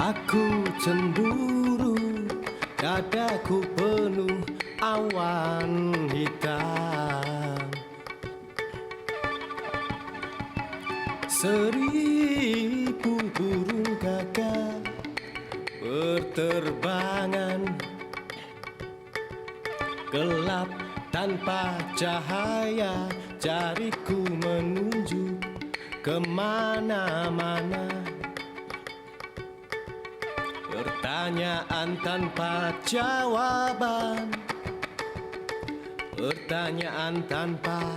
Aku cemburu, dadaku penuh awan hitam. Seribu burung gagak berterbangan, gelap tanpa cahaya, jariku menunjuk kemana-mana. Pertanyaan tanpa jawaban, pertanyaan tanpa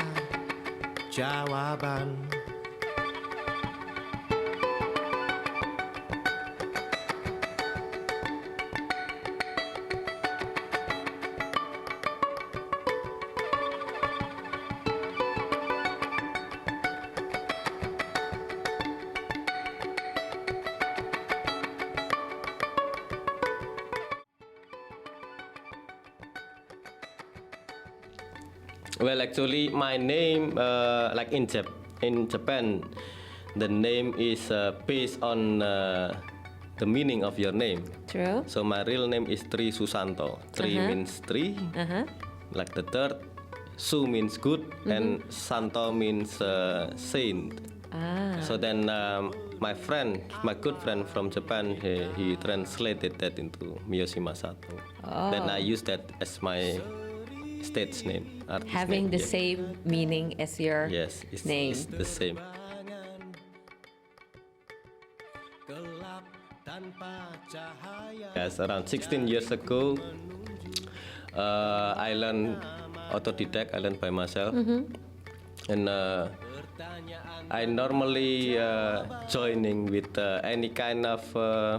jawaban. Well, actually, my name, like in Japan, the name is based on the meaning of your name. True. So my real name is Tri Susanto. Tri means tree, like the third. Su means good, and Santo means saint. So then my good friend from Japan, he translated that into Miyoshi Masato. Then I use that as my stage name. Having name, the same meaning as your name. It's the same. Yes, around 16 years ago, I learned autodidact. I learned by myself, and I normally joining with any kind of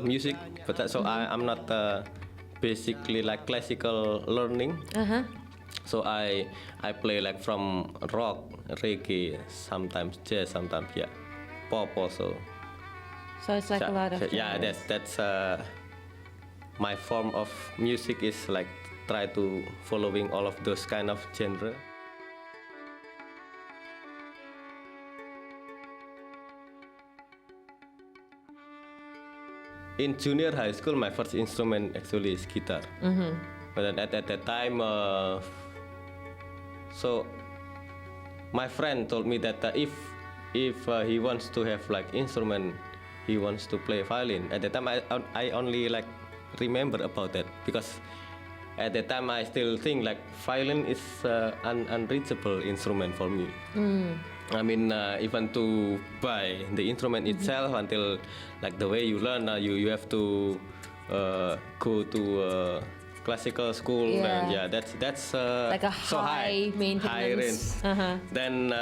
music, but so I'm not basically like classical learning. So I play like from rock, reggae, sometimes jazz, sometimes pop also. So it's like a lot of that's my form of music is like try to following all of those kind of genre. In junior high school, my first instrument actually is guitar. But at that time, so my friend told me that if he wants to have like instrument, he wants to play violin. At that time, I only like remember about that because at that time I still think like violin is an unreachable instrument for me. I mean, even to buy the instrument itself, until like the way you learn, you have to go to classical school, and that's like a so high maintenance. High range. Then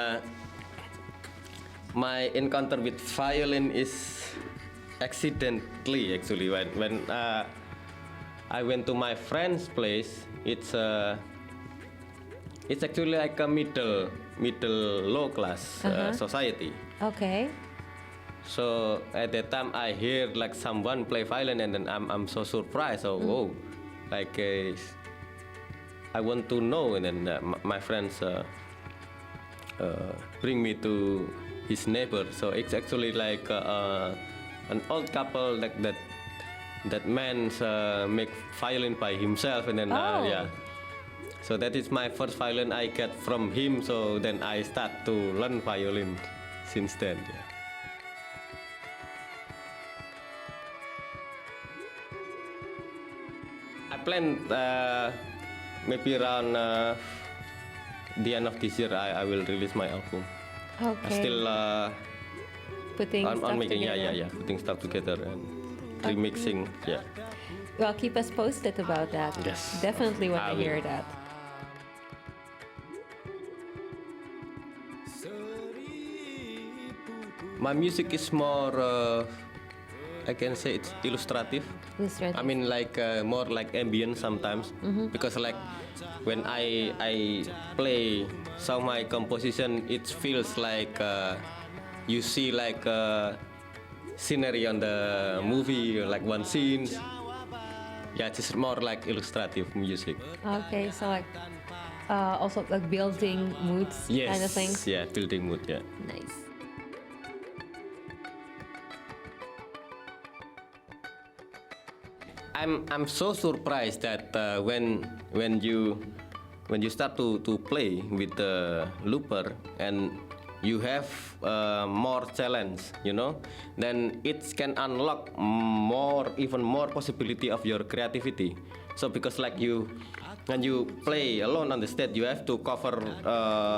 my encounter with violin is accidentally actually when I went to my friend's place. It's actually like a middle low class society. Okay. So at that time I hear like someone play violin, and then I'm so surprised. So whoa, like I want to know, and then my friends bring me to his neighbor. So it's actually like an old couple like that man make violin by himself, and then so that is my first violin I get from him. So then I start to learn violin since then. I plan maybe around the end of this year I will release my album. Okay. Still putting stuff making together. putting stuff together and remixing. Well, keep us posted about that. Yes. Definitely want I to will. hear that. My music is more, I can say it's illustrative. I mean, like more like ambient sometimes, because like when I play some my composition, it feels like you see like scenery on the movie, like one scene. Yeah, it's more like illustrative music. Okay, so like also like building moods kind of thing. Yeah, building mood. Yeah. Nice. I'm so surprised that when you start to play with the looper and you have more challenge, you know, then it can unlock even more possibility of your creativity. So because like when you play alone on the stage, you have to cover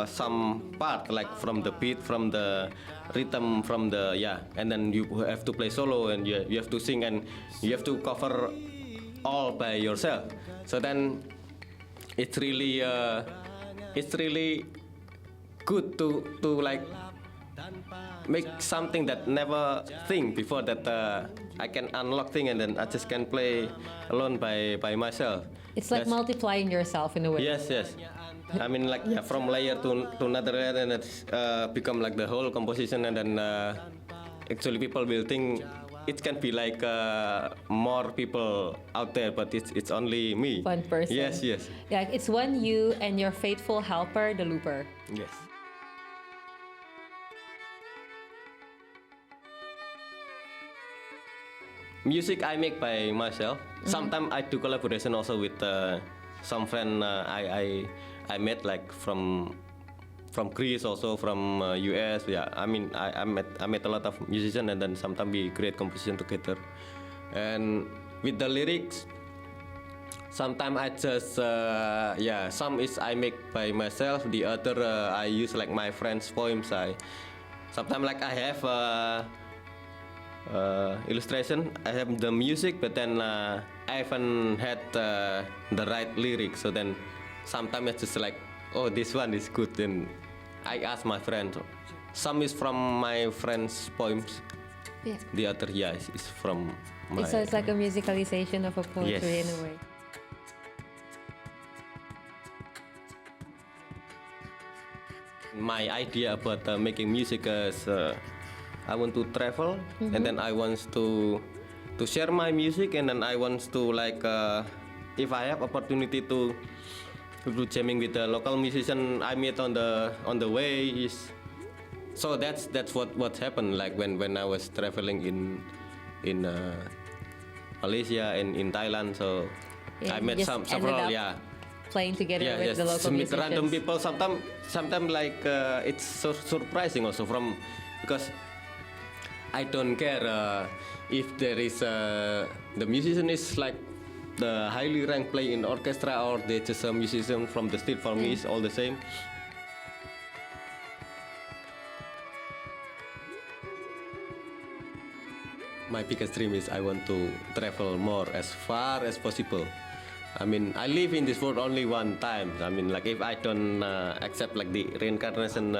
some part like from the beat, from the rhythm, from the and then you have to play solo and you have to sing and you have to cover all by yourself. So then it's really good to like make something that never think before that I can unlock thing and then I just can play alone by myself. It's like multiplying yourself in a way. Yes. I mean like from layer to another layer and it's become like the whole composition and then actually people will think it can be like more people out there, but it's only me. One person. Yes. Yeah, it's one you and your faithful helper, the looper. Yes. Music I make by myself. Sometimes I do collaboration also with some friend I met like from Greece also from US. Yeah, I mean I met a lot of musicians and then sometimes we create composition together. And with the lyrics, sometimes I just some is I make by myself. The other I use like my friends' poems. Sometimes like I have. Illustration. I have the music, but then I haven't had the right lyrics. So then sometimes it's just like, oh, this one is good. Then I ask my friend. Some is from my friend's poems. Yeah. The other, is from my. So it's like a musicalization of a poetry Yes. in a way. My idea about making music is I want to travel and then I want to share my music and then I want to like if I have opportunity to do jamming with the local musician I meet on the way is so that's what happened like when I was traveling in Malaysia and in Thailand, so Yeah, I you met just several ended up playing together with the local to meet musicians. random people. Sometimes like it's so surprising also because I don't care if there is the musician is like the highly ranked play in orchestra or they just a musician from the street. For me, it's all the same. My biggest dream is I want to travel more as far as possible. I mean, I live in this world only one time. I mean, like if I don't accept like the reincarnation,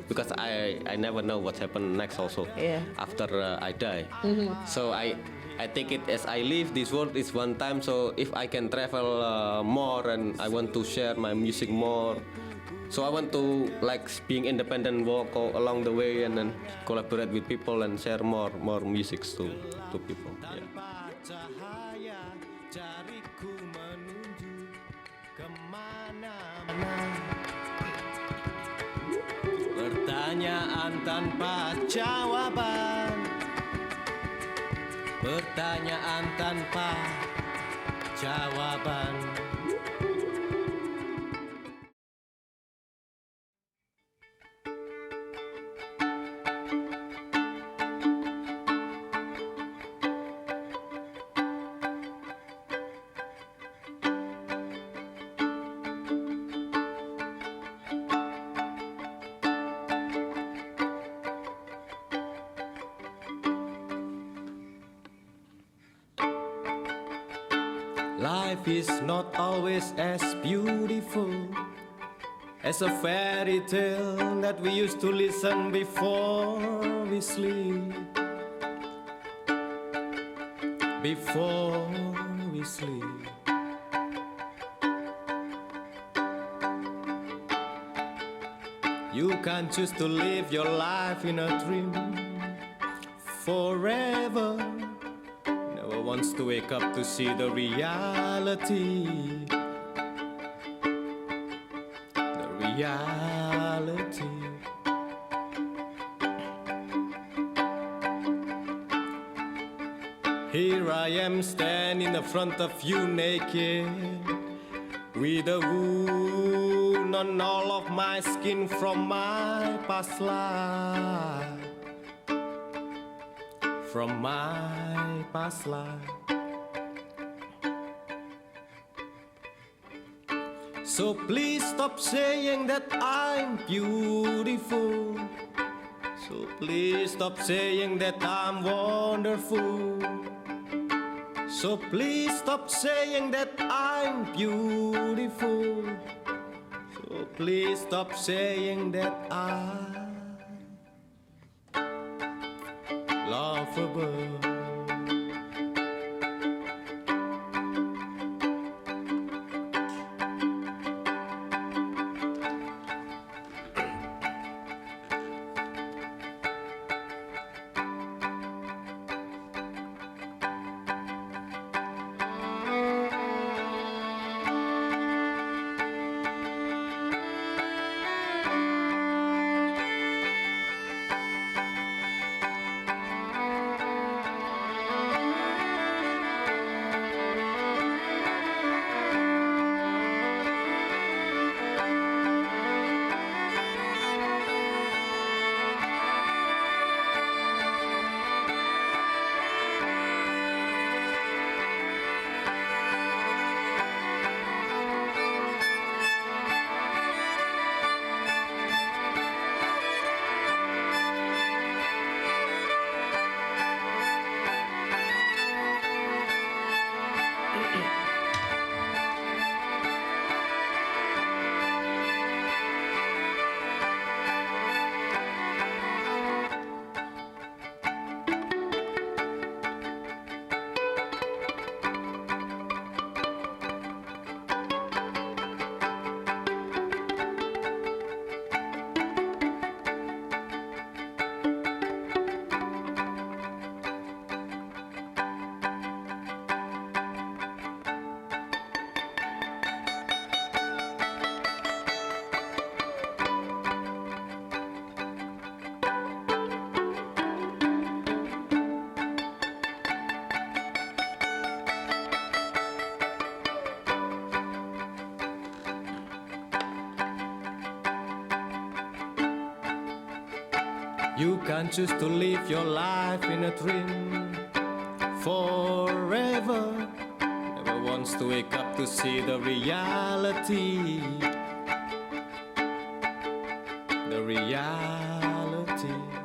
because I never know what happen next also after I die. So I take it as I live this world is one time. So if I can travel more and I want to share my music more. So I want to like being independent, walk along the way and then collaborate with people and share more music to people. Yeah. Cahaya jariku menunjuk kemana-mana. Pertanyaan tanpa jawaban. Pertanyaan tanpa jawaban. Life is not always as beautiful as a fairy tale that we used to listen before we sleep. Before we sleep. You can choose to live your life in a dream forever. Never wants to wake up to see the reality. The reality. Here I am standing in front of you naked, with a wound on all of my skin from my past life, from my past life. So please stop saying that I'm beautiful. So please stop saying that I'm wonderful. So please stop saying that I'm beautiful. So please stop saying that I'm lovable. You can't choose to live your life in a dream forever. Never wants to wake up to see the reality. The reality.